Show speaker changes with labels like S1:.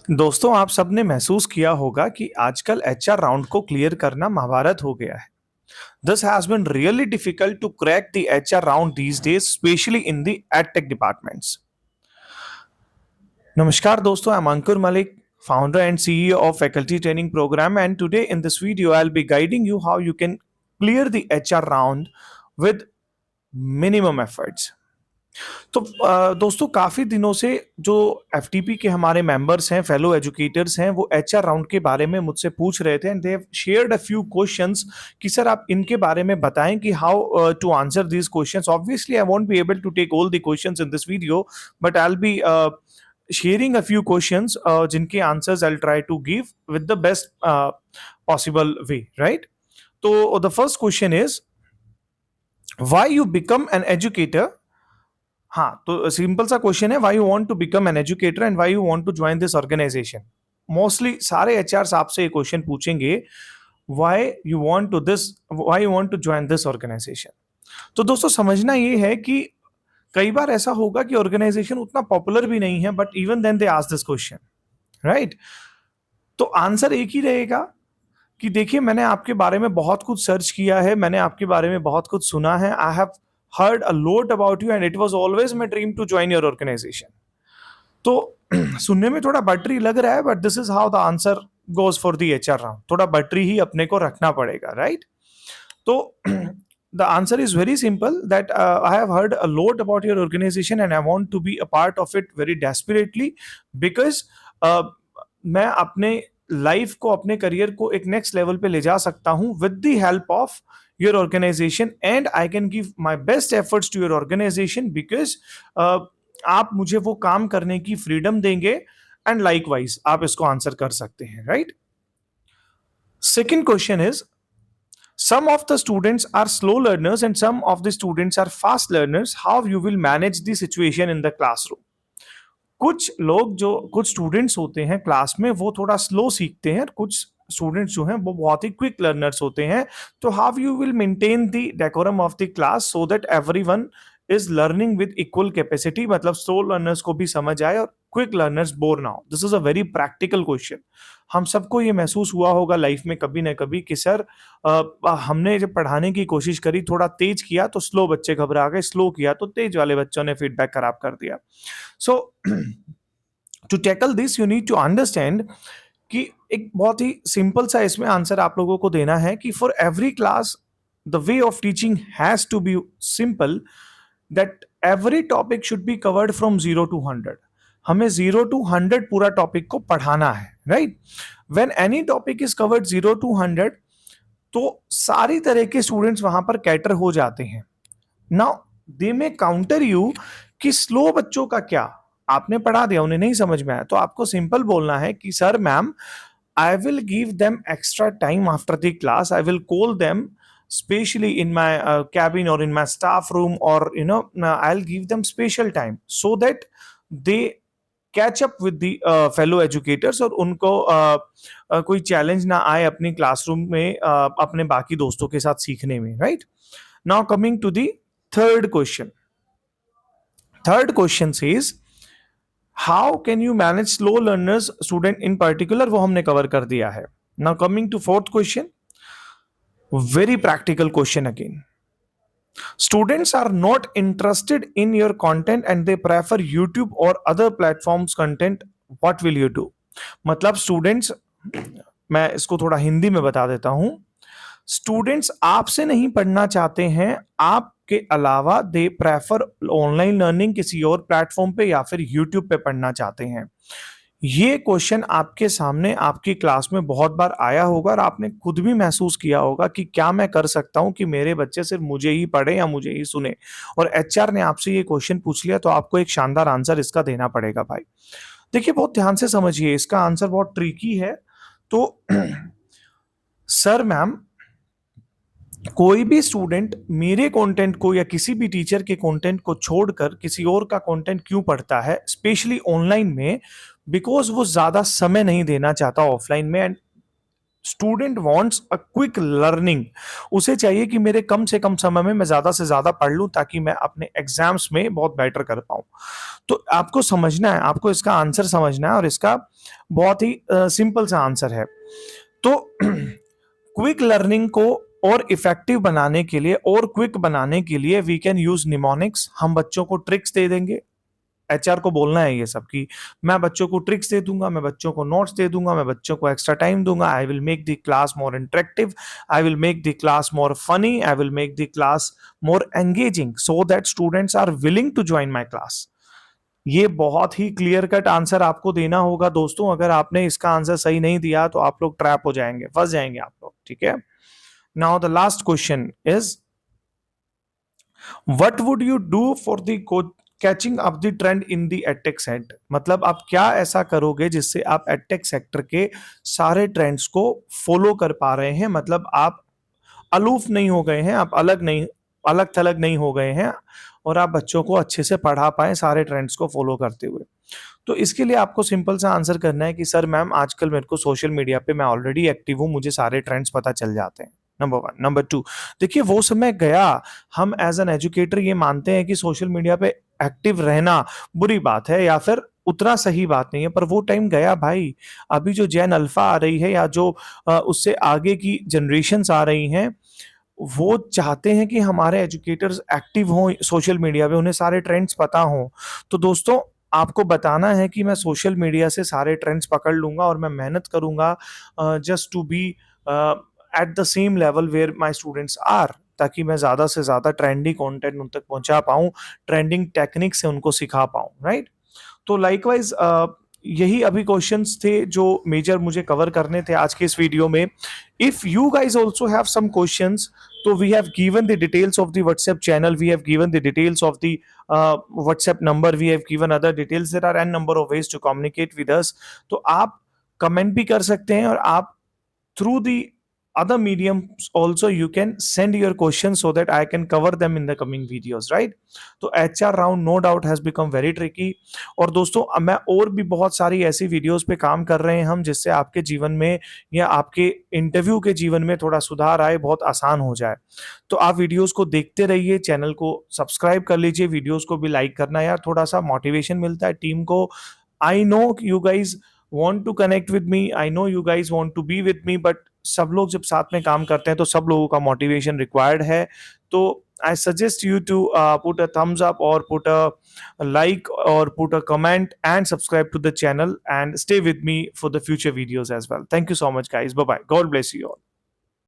S1: दोस्तों, आप सबने महसूस किया होगा कि आजकल एचआर राउंड को क्लियर करना महाभारत हो गया है। This has been really difficult to crack the HR round these days, specially in the edtech departments. नमस्कार दोस्तों, I am Ankur Malik, founder and CEO of Faculty Training Program, and today in this video I'll be guiding you how you can clear the HR round with minimum efforts. तो दोस्तों, काफ़ी दिनों से जो FTP के हमारे मेंबर्स हैं, फेलो एजुकेटर्स हैं, वो एचआर राउंड के बारे में मुझसे पूछ रहे थे and they have shared a few questions कि सर आप इनके बारे में बताएं कि how to answer these questions. Obviously I won't be able to take all the questions in this video, but I will be sharing a few questions जिनके answers I'll try to give with the best possible way, right? So the first question is, why you become an educator? हाँ, तो simple सा question है, why you want to become an educator and why you want to join this organisation. Mostly सारे HR आपसे ये question पूछेंगे, why you want to join this organisation. तो दोस्तों, समझना ये है कि कई बार ऐसा होगा कि ऑर्गेनाइजेशन उतना पॉपुलर भी नहीं है, but even then they ask this question, right? तो आंसर एक ही रहेगा कि देखिए, मैंने आपके बारे में बहुत कुछ सर्च किया है, मैंने आपके बारे में बहुत कुछ सुना है, I have heard a lot about you and it was always my dream to join your organization. तो सुनने में थोड़ा बटरी लग रहा है, but this is how the answer goes for the HR round. थोड़ा बटरी ही अपने को रखना पड़ेगा, राइट? तो the answer is very simple that I have heard a lot about your organisation and I want to be a part of it very desperately, because मैं अपने life को, अपने करियर को एक नेक्स्ट लेवल पे ले जा सकता हूं with the help of your organization and I can give my best efforts to your organization because आप मुझे वो काम करने की फ्रीडम देंगे एंड लाइकवाइज आप इसको आंसर कर सकते हैं, right? Second question is, some of the students are slow learners and some of the students are fast learners, how you will manage the situation in the classroom? कुछ students होते हैं class में, वो थोड़ा slow सीखते हैं, कुछ students जो हैं वो बहुत ही क्विक लर्नर्स होते हैं। तो how you will maintain the decorum of the class so that everyone is learning with equal capacity, मतलब स्लो लर्नर्स को भी समझ आए और क्विक लर्नर्स बोर ना हो। This is a very practical question. हम सबको ये महसूस हुआ होगा लाइफ में कभी ना कभी कि सर हमने जब पढ़ाने की कोशिश करी, थोड़ा तेज किया तो स्लो बच्चे घबरा गए, स्लो किया तो तेज वाले बच्चों ने फीडबैक खराब कर दिया। So to tackle this you need to understand कि एक बहुत ही सिंपल सा इसमें आंसर आप लोगों को देना है कि for every class the way of teaching has to be simple, that every topic should be covered from 0 to 100। हमें 0 to 100 पूरा टॉपिक को पढ़ाना है, right? When any topic is covered 0 to 100, तो सारी तरह के स्टूडेंट्स वहां पर कैटर हो जाते हैं। Now they may counter you कि स्लो बच्चों का क्या, आपने पढ़ा दिया, उन्हें नहीं समझ में आया, तो आपको सिंपल बोलना है कि sir ma'am, I will give them extra time after the class, I will call them especially in my cabin or in my staff room, or I'll give them special time so that they catch up with the fellow educators और उनको कोई challenge ना आए अपनी classroom में अपने बाकी दोस्तों के साथ सीखने में, right? Now coming to the third question. Third question says, how can you manage slow learners student in particular, वो हमने कवर कर दिया है। Now coming to fourth question, very practical question again. Students are not interested in your content and they prefer YouTube or other platforms content, what will you do? मतलब students, मैं इसको थोड़ा हिंदी में बता देता हूं, स्टूडेंट्स आपसे नहीं पढ़ना चाहते हैं, आपके अलावा दे प्रेफर ऑनलाइन लर्निंग किसी और प्लेटफॉर्म पे या फिर यूट्यूब पे पढ़ना चाहते हैं। ये क्वेश्चन आपके सामने आपकी क्लास में बहुत बार आया होगा और आपने खुद भी महसूस किया होगा कि क्या मैं कर सकता हूं कि मेरे बच्चे सिर्फ मुझे ही पढ़े या मुझे ही सुने, और एचआर ने आपसे ये क्वेश्चन पूछ लिया, तो आपको एक शानदार आंसर इसका देना पड़ेगा भाई। देखिए, बहुत ध्यान से समझिए, इसका आंसर बहुत ट्रिकी है। तो सर मैम, कोई भी स्टूडेंट मेरे कंटेंट को या किसी भी टीचर के कंटेंट को छोड़कर किसी और का कंटेंट क्यों पढ़ता है, स्पेशली ऑनलाइन में? बिकॉज वो ज्यादा समय नहीं देना चाहता ऑफलाइन में, and student wants a quick learning, उसे चाहिए कि मेरे कम से कम समय में मैं ज्यादा से ज्यादा पढ़ लूं ताकि मैं अपने एग्जाम्स में बहुत बेटर कर पाऊं। तो आपको समझना है, आपको इसका आंसर समझना है, और इसका बहुत ही सिंपल सा आंसर है। तो क्विक लर्निंग को और इफेक्टिव बनाने के लिए और क्विक बनाने के लिए वी कैन यूज निमोनिक्स। हम बच्चों को ट्रिक्स दे देंगे, एचआर को बोलना है ये सब कि मैं बच्चों को ट्रिक्स दे दूंगा, मैं बच्चों को नोट्स दे दूंगा, मैं बच्चों को एक्स्ट्रा टाइम दूंगा। I will make the class more interactive, I will make the class more funny, I will make the class more engaging so that students are willing to join my class. ये बहुत ही clear cut answer आपको देना होगा दोस्तों। अगर आपने इसका answer सही नहीं दिया तो आप लोग ट्रैप हो जाएंगे, फंस जाएंगे आप लोग, ठीक है। Now the last question is what would you do for the catching up the trend in the edtech sector. मतलब आप क्या ऐसा करोगे जिससे आप एडटेक सेक्टर के सारे ट्रेंड्स को फॉलो कर पा रहे हैं, मतलब आप अलूफ नहीं हो गए हैं, आप अलग थलग नहीं हो गए हैं, और आप बच्चों को अच्छे से पढ़ा पाए सारे ट्रेंड्स को फॉलो करते हुए। तो इसके लिए आपको सिंपल सा आंसर करना है कि सर मैम आजकल मेरे को सोशल मीडिया पे मैं ऑलरेडी एक्टिव हूँ, मुझे सारे ट्रेंड्स पता चल जाते हैं। Number one. नंबर टू, देखिए वो समय गया, हम एज एन एजुकेटर ये मानते हैं कि सोशल मीडिया पे एक्टिव रहना बुरी बात है या फिर उतना सही बात नहीं है, पर वो टाइम गया भाई। अभी जो जेन अल्फा आ रही है या जो उससे आगे की जनरेशन्स आ रही हैं, वो चाहते हैं कि हमारे एजुकेटर्स एक्टिव हों सोशल मीडिया पे, उन्हें सारे ट्रेंड्स पता हों। तो दोस्तों आपको बताना है कि मैं सोशल मीडिया से सारे ट्रेंड्स पकड़ लूंगा और मैं मेहनत करूंगा just to be at the same level where my students are, ताकि मैं ज्यादा से ज्यादा ट्रेंडी कंटेंट उन तक पहुंचा पाऊं, ट्रेंडिंग टेक्निक से उनको सिखा पाऊं, राइट। तो लाइकवाइज यही अभी क्वेश्चंस थे जो मेजर मुझे कवर करने थे आज के इस वीडियो में। If you guys also have some questions, तो we have given the details of the WhatsApp channel, we have given the details of the WhatsApp number, we have given other details, there are an number of ways to communicate with us. तो आप comment भी कर सकते हैं, और आप through the other mediums also you can send your questions so that I can cover them in the coming videos, right? तो HR round no doubt has become very tricky। और दोस्तों अब मैं और भी बहुत सारी ऐसी वीडियोस पे काम कर रहे हैं हम, जिससे आपके जीवन में या आपके इंटरव्यू के जीवन में थोड़ा सुधार आए, बहुत आसान हो जाए। तो आप वीडियोस को देखते रहिए, चैनल को सब्सक्राइब कर लीजिए, वीडियोस को भी लाइक करना यार, थोड़ा सा मोटिवेशन मिलता है टीम को। I know you guys want to connect with me, I know you guys want to be with me, but सब लोग जब साथ में काम करते हैं तो सब लोगों का मोटिवेशन रिक्वायर्ड है। तो I suggest you to put a thumbs up or put a like or put a comment and subscribe to the channel and stay with me for the future videos as well. Thank you so much guys. Bye bye. God bless you all.